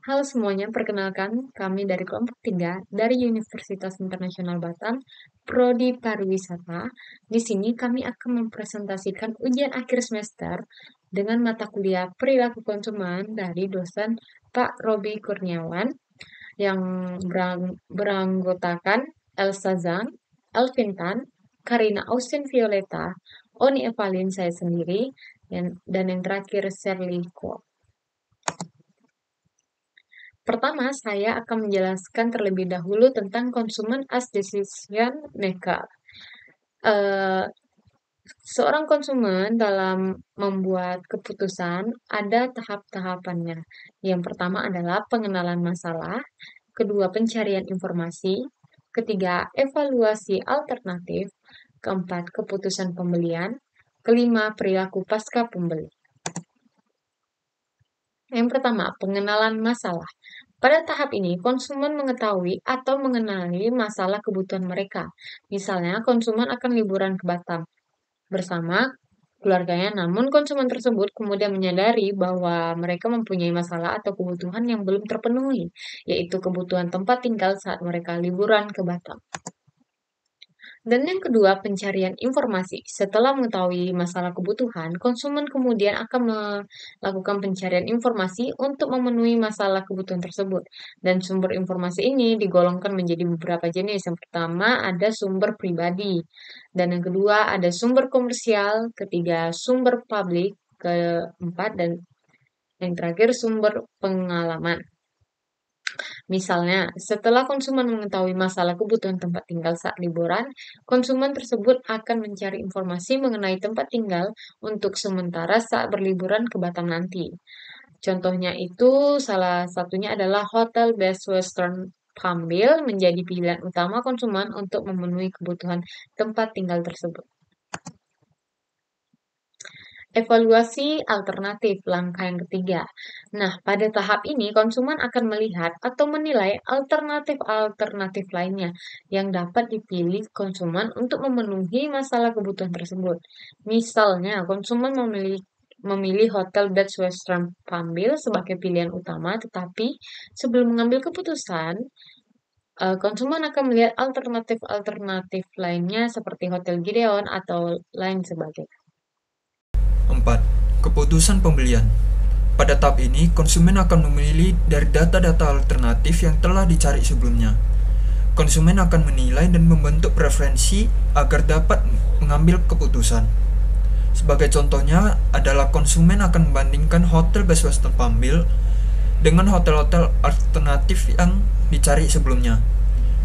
Halo semuanya, perkenalkan kami dari kelompok 3 dari Universitas Internasional Batam, Prodi Pariwisata. Di sini kami akan mempresentasikan ujian akhir semester dengan mata kuliah perilaku konsumen dari dosen Pak Robi Kurniawan yang beranggotakan Elsa Zhang, Elvin Tan, Karina Austin Violeta, Oni Evalin saya sendiri, dan yang terakhir Shirley Kwok. Pertama, saya akan menjelaskan terlebih dahulu tentang consumer as decision maker. Eh, Seorang konsumen dalam membuat keputusan ada tahap-tahapannya. Yang pertama adalah pengenalan masalah, kedua pencarian informasi, ketiga evaluasi alternatif, keempat keputusan pembelian, kelima perilaku pasca pembeli. Yang pertama, pengenalan masalah. Pada tahap ini, konsumen mengetahui atau mengenali masalah kebutuhan mereka. Misalnya, konsumen akan liburan ke Batam bersama keluarganya, namun konsumen tersebut kemudian menyadari bahwa mereka mempunyai masalah atau kebutuhan yang belum terpenuhi, yaitu kebutuhan tempat tinggal saat mereka liburan ke Batam. Dan yang kedua, pencarian informasi. Setelah mengetahui masalah kebutuhan, konsumen kemudian akan melakukan pencarian informasi untuk memenuhi masalah kebutuhan tersebut. Dan sumber informasi ini digolongkan menjadi beberapa jenis. Yang pertama ada sumber pribadi. Dan yang kedua ada sumber komersial, ketiga sumber publik, keempat dan yang terakhir sumber pengalaman. Misalnya, setelah konsumen mengetahui masalah kebutuhan tempat tinggal saat liburan, konsumen tersebut akan mencari informasi mengenai tempat tinggal untuk sementara saat berliburan ke Batam nanti. Contohnya itu salah satunya adalah Hotel Best Western Pambil menjadi pilihan utama konsumen untuk memenuhi kebutuhan tempat tinggal tersebut. Evaluasi alternatif, langkah yang ketiga. Nah, pada tahap ini konsumen akan melihat atau menilai alternatif-alternatif lainnya yang dapat dipilih konsumen untuk memenuhi masalah kebutuhan tersebut. Misalnya, konsumen memilih Hotel Best Western Pambil sebagai pilihan utama, tetapi sebelum mengambil keputusan, konsumen akan melihat alternatif-alternatif lainnya seperti Hotel Gideon atau lain sebagainya. 4. Keputusan pembelian. Pada tahap ini, konsumen akan memilih dari data-data alternatif yang telah dicari sebelumnya. Konsumen akan menilai dan membentuk preferensi agar dapat mengambil keputusan. Sebagai contohnya adalah konsumen akan membandingkan Hotel Best Western Pambil dengan hotel-hotel alternatif yang dicari sebelumnya.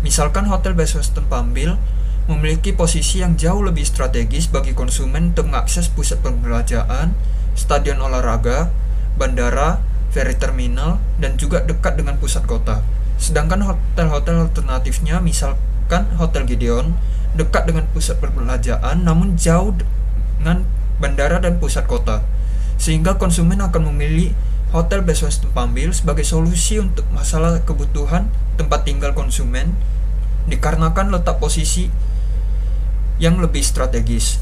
Misalkan Hotel Best Western Pambil memiliki posisi yang jauh lebih strategis bagi konsumen untuk mengakses pusat perbelanjaan, stadion olahraga, bandara, ferry terminal, dan juga dekat dengan pusat kota. Sedangkan hotel-hotel alternatifnya, misalkan Hotel Gideon, dekat dengan pusat perbelanjaan namun jauh dengan bandara dan pusat kota. Sehingga konsumen akan memilih Hotel Best Western Pambil sebagai solusi untuk masalah kebutuhan tempat tinggal konsumen dikarenakan letak posisi yang lebih strategis.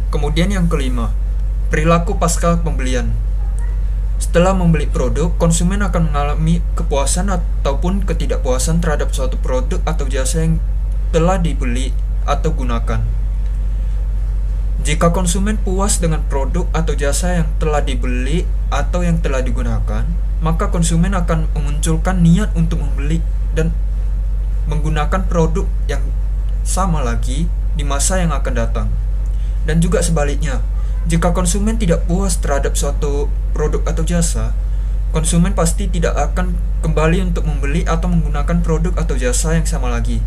Kemudian yang kelima, perilaku pasca pembelian. Setelah membeli produk, konsumen akan mengalami kepuasan ataupun ketidakpuasan terhadap suatu produk atau jasa yang telah dibeli atau gunakan. Jika konsumen puas dengan produk atau jasa yang telah dibeli atau yang telah digunakan, maka konsumen akan memunculkan niat untuk membeli dan menggunakan produk yang sama lagi di masa yang akan datang. Dan juga sebaliknya, jika konsumen tidak puas terhadap suatu produk atau jasa, konsumen pasti tidak akan kembali untuk membeli atau menggunakan produk atau jasa yang sama lagi.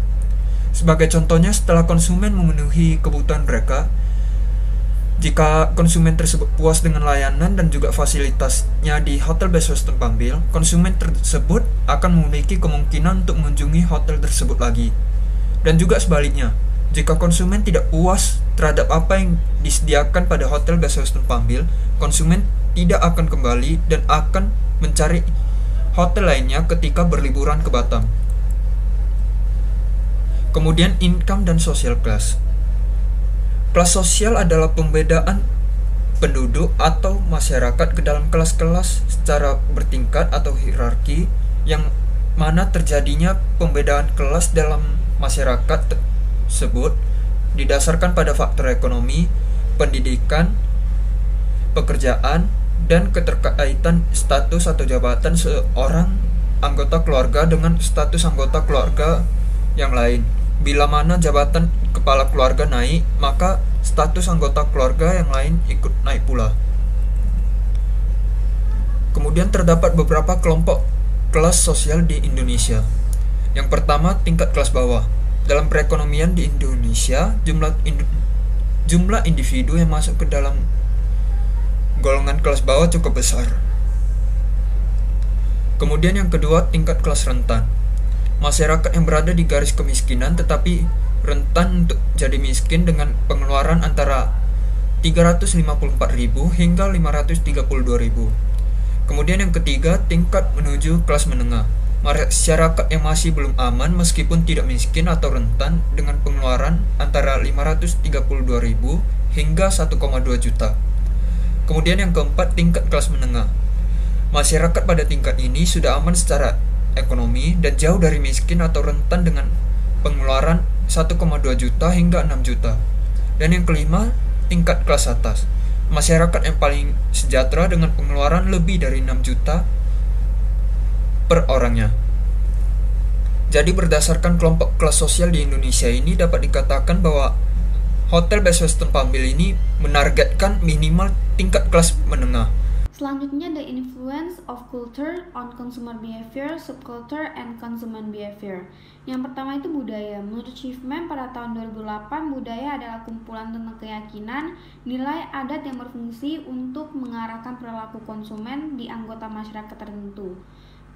Sebagai contohnya, setelah konsumen memenuhi kebutuhan mereka, jika konsumen tersebut puas dengan layanan dan juga fasilitasnya di Hotel Best Western Pambil, konsumen tersebut akan memiliki kemungkinan untuk mengunjungi hotel tersebut lagi. Dan juga sebaliknya, jika konsumen tidak puas terhadap apa yang disediakan pada Hotel Best Western Pambil, konsumen tidak akan kembali dan akan mencari hotel lainnya ketika berliburan ke Batam. Kemudian income dan social class. Kelas sosial adalah pembedaan penduduk atau masyarakat ke dalam kelas-kelas secara bertingkat atau hierarki, yang mana terjadinya pembedaan kelas dalam masyarakat tersebut didasarkan pada faktor ekonomi, pendidikan, pekerjaan, dan keterkaitan status atau jabatan seorang anggota keluarga dengan status anggota keluarga yang lain. Bila mana jabatan kepala keluarga naik, maka status anggota keluarga yang lain ikut naik pula. Kemudian terdapat beberapa kelompok kelas sosial di Indonesia. Yang pertama, tingkat kelas bawah. Dalam perekonomian di Indonesia, jumlah individu yang masuk ke dalam golongan kelas bawah cukup besar. Kemudian yang kedua, tingkat kelas rentan. Masyarakat yang berada di garis kemiskinan tetapi rentan untuk jadi miskin dengan pengeluaran antara 354.000 hingga 532.000. Kemudian yang ketiga, tingkat menuju kelas menengah. Masyarakat yang masih belum aman meskipun tidak miskin atau rentan dengan pengeluaran antara 532.000 hingga 1,2 juta. Kemudian yang keempat, tingkat kelas menengah. Masyarakat pada tingkat ini sudah aman secara ekonomi dan jauh dari miskin atau rentan dengan pengeluaran 1,2 juta hingga 6 juta. Dan yang kelima, tingkat kelas atas. Masyarakat yang paling sejahtera dengan pengeluaran lebih dari 6 juta per orangnya. Jadi berdasarkan kelompok kelas sosial di Indonesia ini dapat dikatakan bahwa Hotel Best Western Palmville ini menargetkan minimal tingkat kelas menengah. Selanjutnya, the influence of culture on consumer behavior, subculture, and consumer behavior. Yang pertama itu budaya. Menurut Schiffman pada tahun 2008, budaya adalah kumpulan tentang keyakinan, nilai, adat yang berfungsi untuk mengarahkan perilaku konsumen di anggota masyarakat tertentu.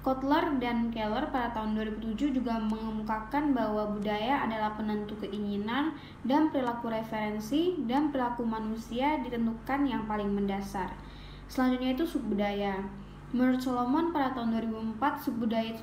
Kotler dan Keller pada tahun 2007 juga mengemukakan bahwa budaya adalah penentu keinginan dan perilaku referensi, dan perilaku manusia ditentukan yang paling mendasar. Selanjutnya itu subbudaya. Menurut Solomon pada tahun 2004, subbudaya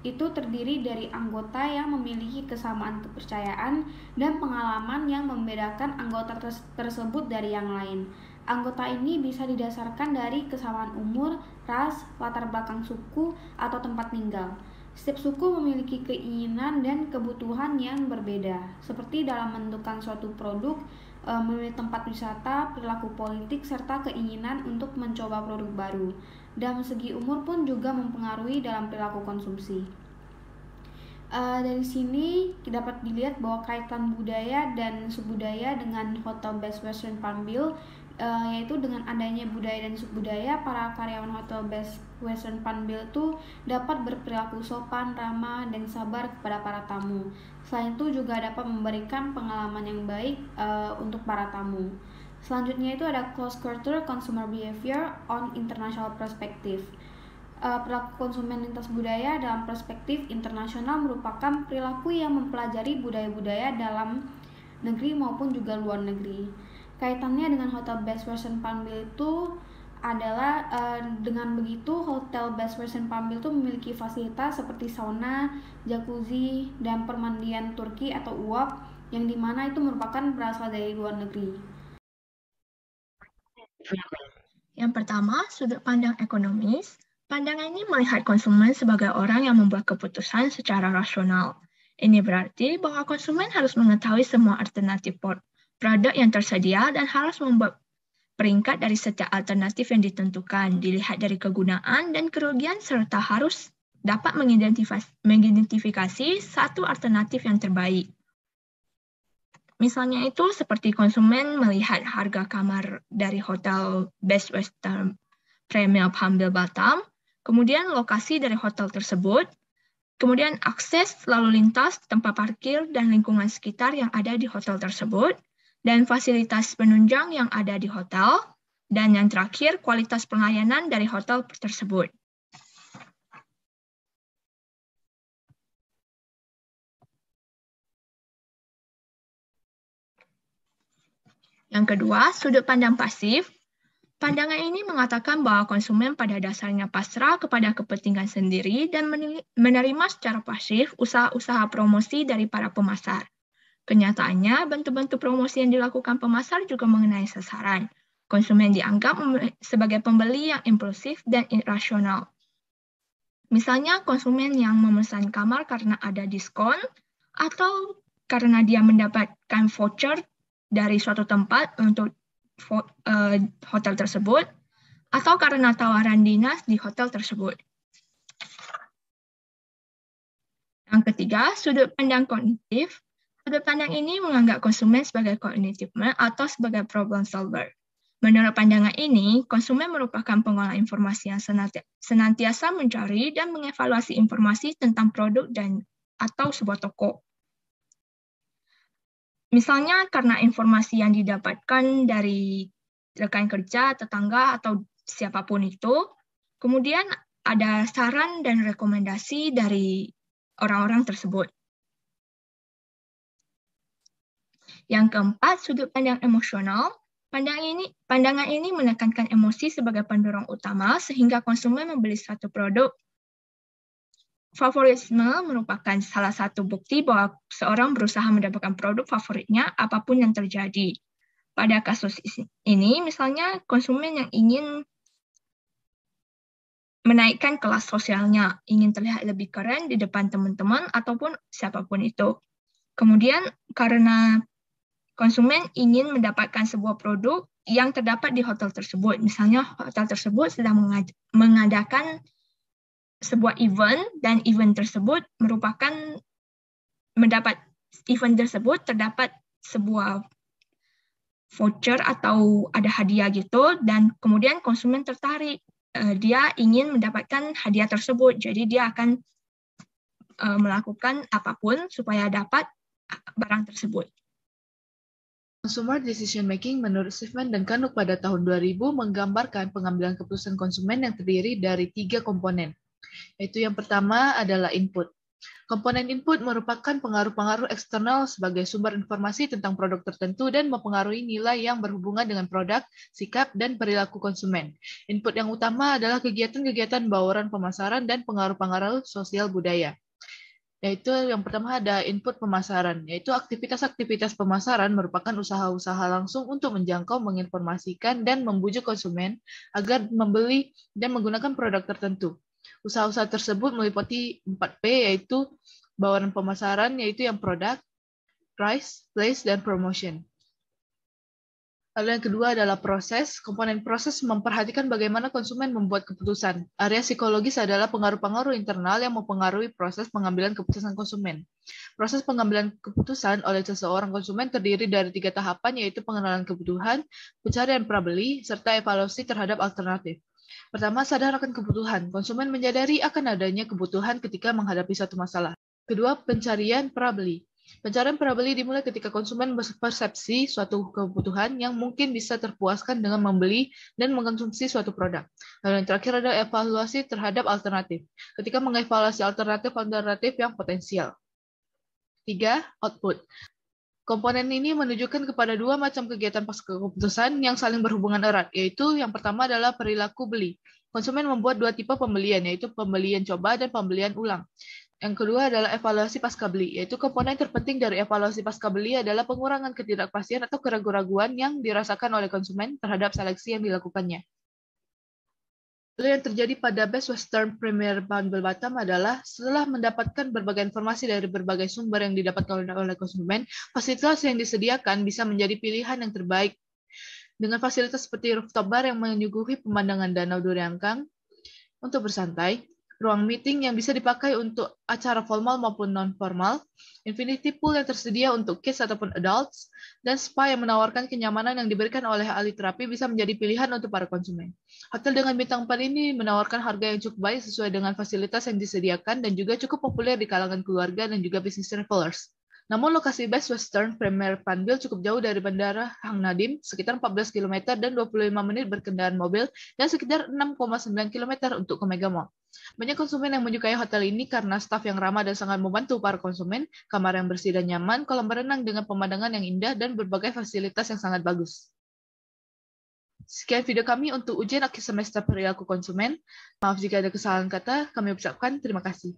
itu terdiri dari anggota yang memiliki kesamaan kepercayaan dan pengalaman yang membedakan anggota tersebut dari yang lain. Anggota ini bisa didasarkan dari kesamaan umur, ras, latar belakang suku, atau tempat tinggal. Setiap suku memiliki keinginan dan kebutuhan yang berbeda, seperti dalam menentukan suatu produk, memilih tempat wisata, perilaku politik, serta keinginan untuk mencoba produk baru. Dalam segi umur pun juga mempengaruhi dalam perilaku konsumsi. Dari sini dapat dilihat bahwa kaitan budaya dan subbudaya dengan Hotel Best Western Palmville, yaitu dengan adanya budaya dan subbudaya, para karyawan Hotel Best Western Palmville itu dapat berperilaku sopan, ramah, dan sabar kepada para tamu. Selain itu juga dapat memberikan pengalaman yang baik untuk para tamu. Selanjutnya itu ada close quarter consumer behavior on international perspective. Perilaku konsumen lintas budaya dalam perspektif internasional merupakan perilaku yang mempelajari budaya-budaya dalam negeri maupun juga luar negeri. Kaitannya dengan Hotel Best Western Palmville itu adalah dengan begitu Hotel Best Western Palmville itu memiliki fasilitas seperti sauna, jacuzzi, dan permandian Turki atau uap, yang dimana itu merupakan berasal dari luar negeri. Yang pertama, sudut pandang ekonomis. Pandangan ini melihat konsumen sebagai orang yang membuat keputusan secara rasional. Ini berarti bahwa konsumen harus mengetahui semua alternatif produk yang tersedia dan harus membuat peringkat dari setiap alternatif yang ditentukan, dilihat dari kegunaan dan kerugian, serta harus dapat mengidentifikasi satu alternatif yang terbaik. Misalnya itu seperti konsumen melihat harga kamar dari Hotel Best Western Premier Palmville Batam, kemudian lokasi dari hotel tersebut, kemudian akses lalu lintas, tempat parkir, dan lingkungan sekitar yang ada di hotel tersebut, dan fasilitas penunjang yang ada di hotel, dan yang terakhir, kualitas pelayanan dari hotel tersebut. Yang kedua, sudut pandang pasif. Pandangan ini mengatakan bahwa konsumen pada dasarnya pasrah kepada kepentingan sendiri dan menerima secara pasif usaha-usaha promosi dari para pemasar. Kenyataannya, bentuk-bentuk promosi yang dilakukan pemasar juga mengenai sasaran. Konsumen dianggap sebagai pembeli yang impulsif dan irasional. Misalnya konsumen yang memesan kamar karena ada diskon atau karena dia mendapatkan voucher dari suatu tempat untuk hotel tersebut atau karena tawaran dinas di hotel tersebut. Yang ketiga, sudut pandang kognitif. Sudut pandang ini menganggap konsumen sebagai cognitive mind atau sebagai problem solver. Menurut pandangan ini, konsumen merupakan pengolah informasi yang senantiasa mencari dan mengevaluasi informasi tentang produk atau sebuah toko. Misalnya karena informasi yang didapatkan dari rekan kerja, tetangga, atau siapapun itu, kemudian ada saran dan rekomendasi dari orang-orang tersebut. Yang keempat, sudut pandang emosional. Pandangan ini menekankan emosi sebagai pendorong utama sehingga konsumen membeli suatu produk. Favorisme merupakan salah satu bukti bahwa seorang berusaha mendapatkan produk favoritnya apapun yang terjadi. Pada kasus ini, misalnya konsumen yang ingin menaikkan kelas sosialnya, ingin terlihat lebih keren di depan teman-teman ataupun siapapun itu. Kemudian karena konsumen ingin mendapatkan sebuah produk yang terdapat di hotel tersebut. Misalnya hotel tersebut sedang mengadakan sebuah event dan event tersebut terdapat sebuah voucher atau ada hadiah gitu dan kemudian konsumen tertarik. Dia ingin mendapatkan hadiah tersebut. Jadi dia akan melakukan apapun supaya dapat barang tersebut. Consumer Decision Making menurut Schiffman dan Canuck pada tahun 2000 menggambarkan pengambilan keputusan konsumen yang terdiri dari 3 komponen, yaitu yang pertama adalah input. Komponen input merupakan pengaruh-pengaruh eksternal sebagai sumber informasi tentang produk tertentu dan mempengaruhi nilai yang berhubungan dengan produk, sikap, dan perilaku konsumen. Input yang utama adalah kegiatan-kegiatan bauran pemasaran dan pengaruh-pengaruh sosial budaya. Yaitu yang pertama ada input pemasaran, yaitu aktivitas-aktivitas pemasaran merupakan usaha-usaha langsung untuk menjangkau, menginformasikan, dan membujuk konsumen agar membeli dan menggunakan produk tertentu. Usaha-usaha tersebut meliputi 4P, yaitu bauran pemasaran, yaitu yang produk, price, place, dan promotion. Lalu yang kedua adalah proses. Komponen proses memperhatikan bagaimana konsumen membuat keputusan. Area psikologis adalah pengaruh-pengaruh internal yang mempengaruhi proses pengambilan keputusan konsumen. Proses pengambilan keputusan oleh seseorang konsumen terdiri dari 3 tahapan, yaitu pengenalan kebutuhan, pencarian prabeli, serta evaluasi terhadap alternatif. Pertama, sadar akan kebutuhan. Konsumen menyadari akan adanya kebutuhan ketika menghadapi suatu masalah. Kedua, pencarian prabeli. Pencarian prabeli dimulai ketika konsumen berpersepsi suatu kebutuhan yang mungkin bisa terpuaskan dengan membeli dan mengkonsumsi suatu produk. Lalu yang terakhir adalah evaluasi terhadap alternatif. Ketika mengevaluasi alternatif yang potensial. 3. Output. Komponen ini menunjukkan kepada 2 macam kegiatan pasca keputusan yang saling berhubungan erat, yaitu yang pertama adalah perilaku beli. Konsumen membuat 2 tipe pembelian, yaitu pembelian coba dan pembelian ulang. Yang kedua adalah evaluasi pasca beli, yaitu komponen terpenting dari evaluasi pasca beli adalah pengurangan ketidakpastian atau keraguan-raguan yang dirasakan oleh konsumen terhadap seleksi yang dilakukannya. Lalu yang terjadi pada Best Western Premier Bundle Batam adalah setelah mendapatkan berbagai informasi dari berbagai sumber yang didapatkan oleh konsumen, fasilitas yang disediakan bisa menjadi pilihan yang terbaik. Dengan fasilitas seperti rooftop bar yang menyuguhi pemandangan Danau Duriangkang untuk bersantai, ruang meeting yang bisa dipakai untuk acara formal maupun non-formal, infinity pool yang tersedia untuk kids ataupun adults, dan spa yang menawarkan kenyamanan yang diberikan oleh ahli terapi bisa menjadi pilihan untuk para konsumen. Hotel dengan bintang 4 ini menawarkan harga yang cukup baik sesuai dengan fasilitas yang disediakan dan juga cukup populer di kalangan keluarga dan juga business travelers. Namun lokasi Best Western Premier Panbil cukup jauh dari Bandara Hang Nadim, sekitar 14 km dan 25 menit berkendaraan mobil, dan sekitar 6,9 km untuk ke Mega Mall. Banyak konsumen yang menyukai hotel ini karena staf yang ramah dan sangat membantu para konsumen, kamar yang bersih dan nyaman, kolam berenang dengan pemandangan yang indah, dan berbagai fasilitas yang sangat bagus. Sekian video kami untuk ujian akhir semester perilaku konsumen. Maaf jika ada kesalahan kata, kami ucapkan terima kasih.